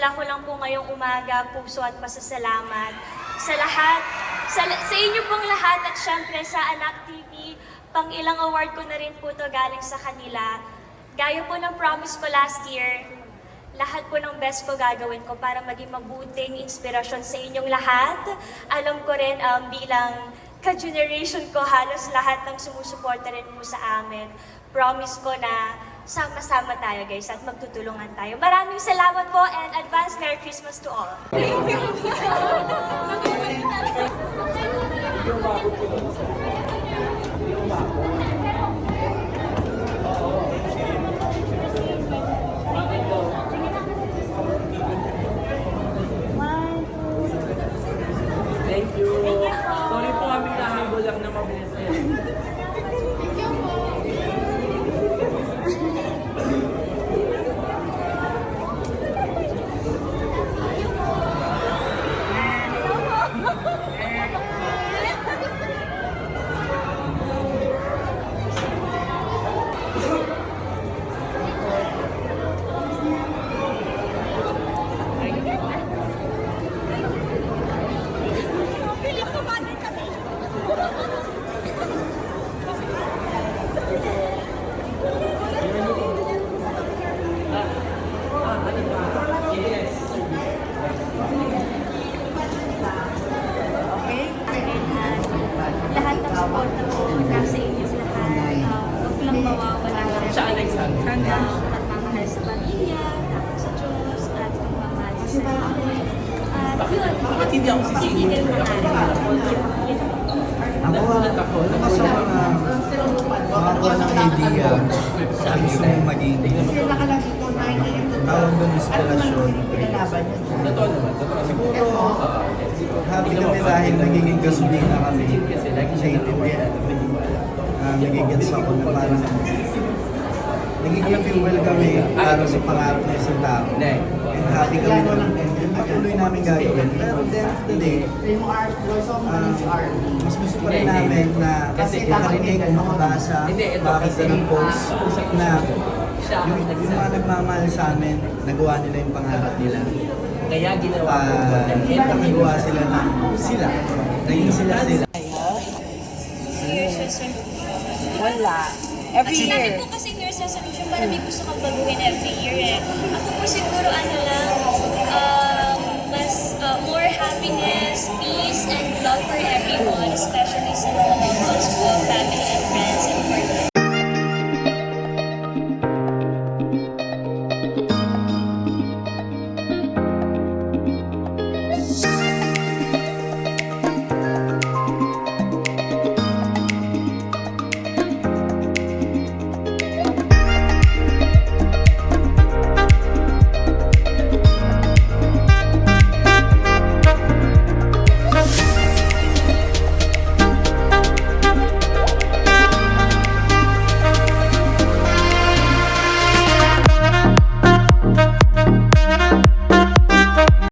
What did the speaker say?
dala ko lang po ngayong umaga, puso at pasasalamat sa lahat, sa inyo pong lahat at syempre sa Anak TV. Pang ilang award ko na rin po to galing sa kanila. Gaya po ng promise ko last year, lahat po ng best ko gagawin ko para maging mabuting inspirasyon sa inyong lahat. Alam ko rin bilang ka-generation ko, halos lahat ng sumusuporta rin po sa amin. Promise ko na sama-sama tayo guys at magtutulungan tayo. Maraming salamat po and advance Merry Christmas to all. Thank you. Sorry po kami nahabol lang na mabilis na yan. Lahat ng support na po nasa inyo lahat. Huwag lang mawawala Sa Alexander. pagmamahal sa pamilya, tapos sa Diyos, at pagmamahal sa sarili. At yun, Bakit hindi ako sisingin? titigil mo Nagulat ako. Ano sa makakuha ng idea sa gusto mong maging tawag doon inspirasyon. Totoo naman. Totoo. Siguro, happy kami dahil nagiging gasolina kami Kasi lagi sa intindihan. Nagigets ako na parang nagiging fuel kami para sa pangarap ng isang tao. And happy kami na patuloy namin gagawin. Pero at the end of the day, mas gusto pa rin namin na makarinig o makabasa, makakita ng post na yung mga nagmamahal sa amin, nagawa nila yung pangarap nila. Kaya ginawa ko. Nakagawa sila ng sila. Naging sila sila. New Year's resolution. Wala. Every Kasi year. dami po kasi New Year's resolution para may gusto kang baguhin every year eh. Ako po siguro ano lang, mas more happiness, peace, and love for everyone, especially